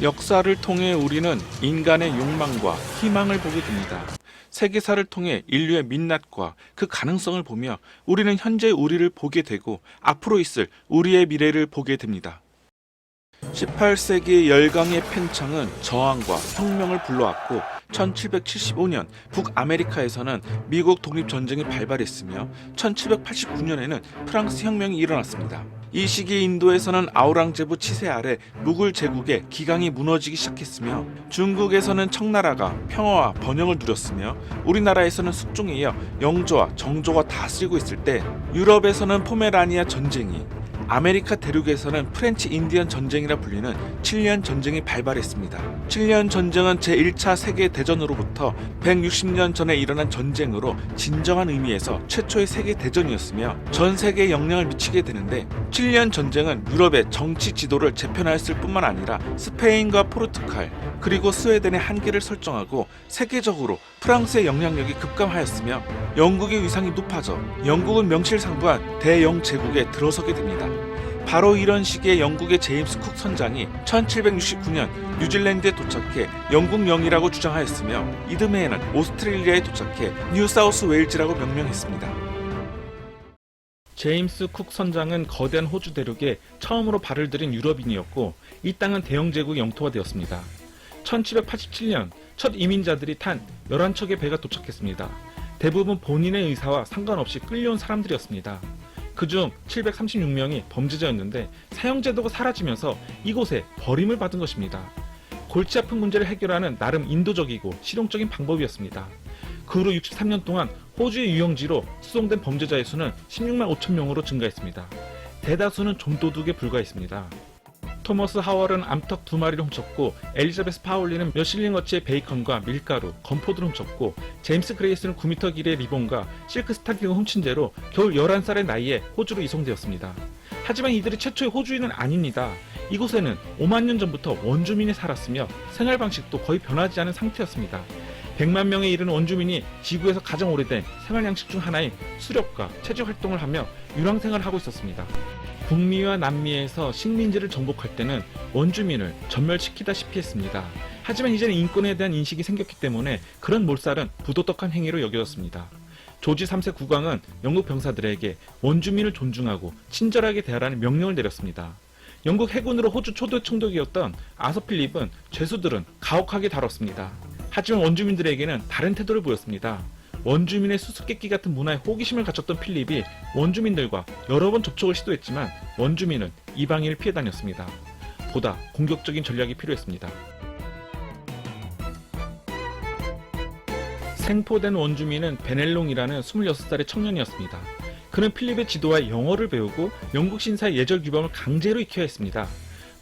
역사를 통해 우리는 인간의 욕망과 희망을 보게 됩니다. 세계사를 통해 인류의 민낯과 그 가능성을 보며 우리는 현재의 우리를 보게 되고 앞으로 있을 우리의 미래를 보게 됩니다. 18세기 열강의 팽창은 저항과 혁명을 불러왔고 1775년 북아메리카에서는 미국 독립전쟁이 발발했으며 1789년에는 프랑스 혁명이 일어났습니다. 이 시기 인도에서는 아우랑제부 치세 아래 무굴 제국의 기강이 무너지기 시작했으며 중국에서는 청나라가 평화와 번영을 누렸으며 우리나라에서는 숙종에 이어 영조와 정조가 다스리고 있을 때 유럽에서는 포메라니아 전쟁이 아메리카 대륙에서는 프렌치 인디언 전쟁이라 불리는 7년 전쟁이 발발했습니다. 7년 전쟁은 제1차 세계대전으로부터 160년 전에 일어난 전쟁으로 진정한 의미에서 최초의 세계대전이었으며 전 세계에 영향을 미치게 되는데 7년 전쟁은 유럽의 정치 지도를 재편하였을 뿐만 아니라 스페인과 포르투갈 그리고 스웨덴의 한계를 설정하고 세계적으로 프랑스의 영향력이 급감하였으며 영국의 위상이 높아져 영국은 명실상부한 대영 제국에 들어서게 됩니다. 바로 이런 시기에 영국의 제임스 쿡 선장이 1769년 뉴질랜드에 도착해 영국 영이라고 주장하였으며 이듬해에는 오스트레일리아에 도착해 뉴사우스 웨일즈라고 명명했습니다. 제임스 쿡 선장은 거대한 호주 대륙에 처음으로 발을 들인 유럽인이었고 이 땅은 대영 제국의 영토가 되었습니다. 1787년 첫 이민자들이 탄 11척의 배가 도착했습니다. 대부분 본인의 의사와 상관없이 끌려온 사람들이었습니다. 그중 736명이 범죄자였는데 사형제도가 사라지면서 이곳에 버림을 받은 것입니다. 골치 아픈 문제를 해결하는 나름 인도적이고 실용적인 방법이었습니다. 그 후 63년 동안 호주의 유영지로 수송된 범죄자의 수는 16만 5천 명으로 증가했습니다. 대다수는 좀도둑에 불과했습니다. 토머스 하월은 암탉 2마리를 훔쳤고 엘리자베스 파울리는 몇 실링어치의 베이컨과 밀가루, 건포도를 훔쳤고 제임스 그레이스는 9m 길이의 리본과 실크 스타킹을 훔친 채로 겨울 11살의 나이에 호주로 이송되었습니다. 하지만 이들이 최초의 호주인은 아닙니다. 이곳에는 5만 년 전부터 원주민이 살았으며 생활 방식도 거의 변하지 않은 상태였습니다. 100만 명에 이르는 원주민이 지구에서 가장 오래된 생활 양식 중 하나인 수렵과 채집 활동을 하며 유랑생활을 하고 있었습니다. 북미와 남미에서 식민지를 정복할 때는 원주민을 전멸시키다시피 했습니다. 하지만 이제는 인권에 대한 인식이 생겼기 때문에 그런 몰살은 부도덕한 행위로 여겨졌습니다. 조지 3세 국왕은 영국 병사들에게 원주민을 존중하고 친절하게 대하라는 명령을 내렸습니다. 영국 해군으로 호주 초대 총독이었던 아서 필립은 죄수들은 가혹하게 다뤘습니다. 하지만 원주민들에게는 다른 태도를 보였습니다. 원주민의 수수께끼 같은 문화에 호기심을 가졌던 필립이 원주민들과 여러 번 접촉을 시도했지만 원주민은 이방인을 피해 다녔습니다. 보다 공격적인 전략이 필요했습니다. 생포된 원주민은 베넬롱이라는 26살의 청년이었습니다. 그는 필립의 지도와 영어를 배우고 영국 신사의 예절 규범을 강제로 익혀야 했습니다.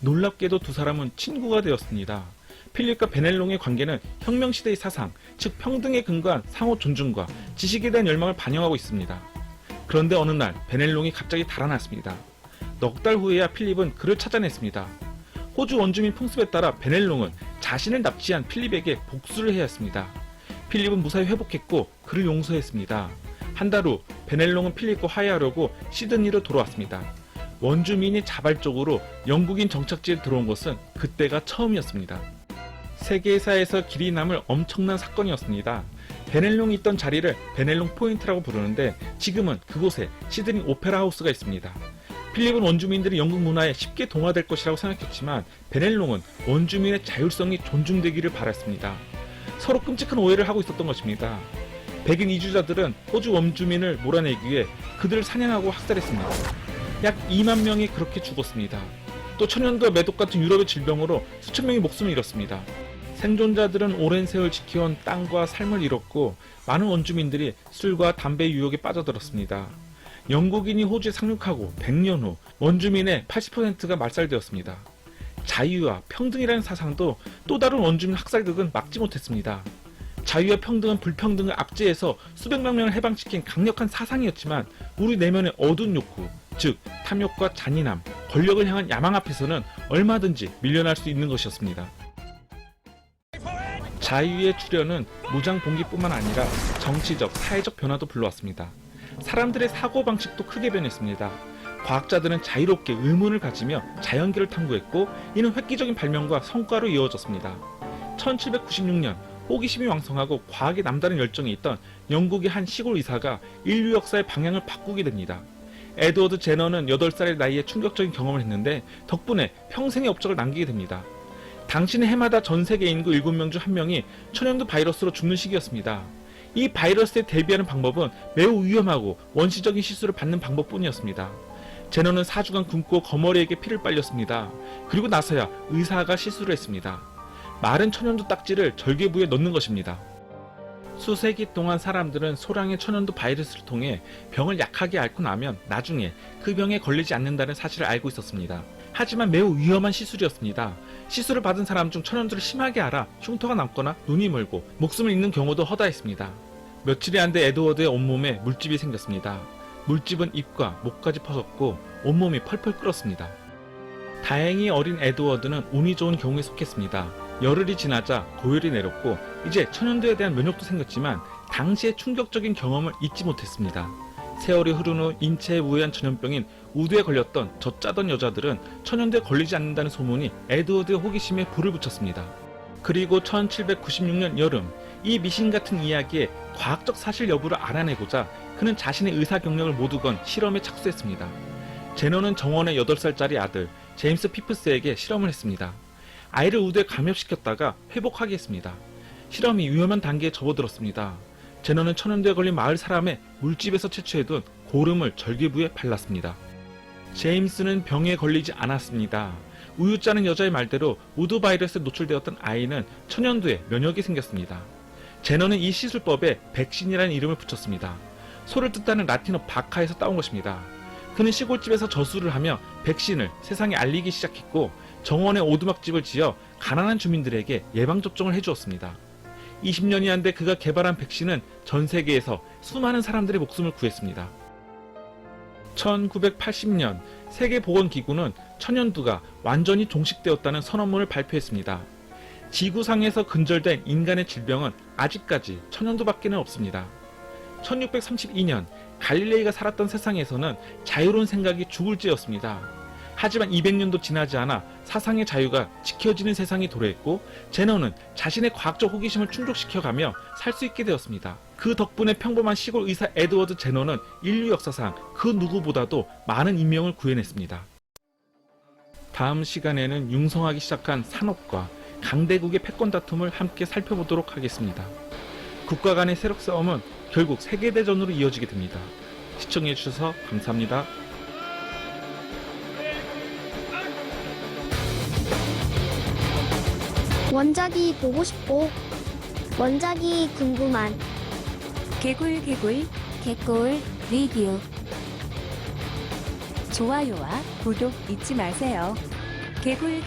놀랍게도 두 사람은 친구가 되었습니다. 필립과 베넬롱의 관계는 혁명시대의 사상, 즉 평등에 근거한 상호 존중과 지식에 대한 열망을 반영하고 있습니다. 그런데 어느 날 베넬롱이 갑자기 달아났습니다. 넉 달 후에야 필립은 그를 찾아냈습니다. 호주 원주민 풍습에 따라 베넬롱은 자신을 납치한 필립에게 복수를 해야 했습니다. 필립은 무사히 회복했고 그를 용서했습니다. 한 달 후 베넬롱은 필립과 화해하려고 시드니로 돌아왔습니다. 원주민이 자발적으로 영국인 정착지에 들어온 것은 그때가 처음이었습니다. 세계사에서 길이 남을 엄청난 사건이었습니다. 베넬롱이 있던 자리를 베넬롱 포인트라고 부르는데 지금은 그곳에 시드니 오페라 하우스가 있습니다. 필립은 원주민들이 영국 문화에 쉽게 동화될 것이라고 생각했지만 베넬롱은 원주민의 자율성이 존중되기를 바랐습니다. 서로 끔찍한 오해를 하고 있었던 것입니다. 백인 이주자들은 호주 원주민을 몰아내기 위해 그들을 사냥하고 학살했습니다. 약 2만 명이 그렇게 죽었습니다. 또 천연두 매독 같은 유럽의 질병으로 수천 명이 목숨을 잃었습니다. 생존자들은 오랜 세월 지켜온 땅과 삶을 잃었고 많은 원주민들이 술과 담배 유혹에 빠져들었습니다. 영국인이 호주에 상륙하고 100년 후 원주민의 80%가 말살되었습니다. 자유와 평등이라는 사상도 또 다른 원주민 학살극은 막지 못했습니다. 자유와 평등은 불평등을 압제해서 수백만 명을 해방시킨 강력한 사상이었지만 우리 내면의 어두운 욕구, 즉 탐욕과 잔인함, 권력을 향한 야망 앞에서는 얼마든지 밀려날 수 있는 것이었습니다. 자유의 출현은 무장 봉기뿐만 아니라 정치적, 사회적 변화도 불러왔습니다. 사람들의 사고방식도 크게 변했습니다. 과학자들은 자유롭게 의문을 가지며 자연계를 탐구했고 이는 획기적인 발명과 성과로 이어졌습니다. 1796년 호기심이 왕성하고 과학에 남다른 열정이 있던 영국의 한 시골 의사가 인류 역사의 방향을 바꾸게 됩니다. 에드워드 제너는 8살의 나이에 충격적인 경험을 했는데 덕분에 평생의 업적을 남기게 됩니다. 당시는 해마다 전 세계 인구 7명 중 1명이 천연두 바이러스로 죽는 시기였습니다. 이 바이러스에 대비하는 방법은 매우 위험하고 원시적인 시술을 받는 방법뿐이었습니다. 제너는 4주간 굶고 거머리에게 피를 빨렸습니다. 그리고 나서야 의사가 시술을 했습니다. 마른 천연두 딱지를 절개부에 넣는 것입니다. 수세기 동안 사람들은 소량의 천연두 바이러스를 통해 병을 약하게 앓고 나면 나중에 그 병에 걸리지 않는다는 사실을 알고 있었습니다. 하지만 매우 위험한 시술이었습니다. 시술을 받은 사람 중 천연두를 심하게 앓아 흉터가 남거나 눈이 멀고 목숨을 잃는 경우도 허다했습니다. 며칠이 안 돼 에드워드의 온몸에 물집이 생겼습니다. 물집은 입과 목까지 퍼졌고 온몸이 펄펄 끓었습니다. 다행히 어린 에드워드는 운이 좋은 경우에 속했습니다. 열흘이 지나자 고열이 내렸고 이제 천연두에 대한 면역도 생겼지만 당시의 충격적인 경험을 잊지 못했습니다. 세월이 흐른 후 인체에 우회한 전염병인 우두에 걸렸던 젖짜던 여자들은 천연두에 걸리지 않는다는 소문이 에드워드의 호기심에 불을 붙였습니다. 그리고 1796년 여름 이 미신 같은 이야기의 과학적 사실 여부를 알아내고자 그는 자신의 의사 경력을 모두 건 실험에 착수했습니다. 제너는 정원의 8살짜리 아들 제임스 피프스에게 실험을 했습니다. 아이를 우두에 감염시켰다가 회복하게 했습니다. 실험이 위험한 단계에 접어들었습니다. 제너는 천연두에 걸린 마을 사람의 물집에서 채취해둔 고름을 절개부에 발랐습니다. 제임스는 병에 걸리지 않았습니다. 우유 짜는 여자의 말대로 우두 바이러스에 노출되었던 아이는 천연두에 면역이 생겼습니다. 제너는 이 시술법에 백신이라는 이름을 붙였습니다. 소를 뜻하는 라틴어 바카에서 따온 것입니다. 그는 시골집에서 저수를 하며 백신을 세상에 알리기 시작했고 정원에 오두막집을 지어 가난한 주민들에게 예방접종을 해주었습니다. 20년이 안 돼 그가 개발한 백신은 전 세계에서 수많은 사람들의 목숨을 구했습니다. 1980년 세계보건기구는 천연두가 완전히 종식되었다는 선언문을 발표했습니다. 지구상에서 근절된 인간의 질병은 아직까지 천연두밖에는 없습니다. 1632년 갈릴레이가 살았던 세상에서는 자유로운 생각이 죽을 죄였습니다. 하지만 200년도 지나지 않아 사상의 자유가 지켜지는 세상이 도래했고 제너는 자신의 과학적 호기심을 충족시켜가며 살 수 있게 되었습니다. 그 덕분에 평범한 시골 의사 에드워드 제너는 인류 역사상 그 누구보다도 많은 인명을 구해냈습니다. 다음 시간에는 융성하기 시작한 산업과 강대국의 패권 다툼을 함께 살펴보도록 하겠습니다. 국가 간의 세력 싸움은 결국 세계대전으로 이어지게 됩니다. 시청해주셔서 감사합니다. 원작이 보고 싶고 원작이 궁금한 개굴 리뷰 좋아요와 구독 잊지 마세요. 개굴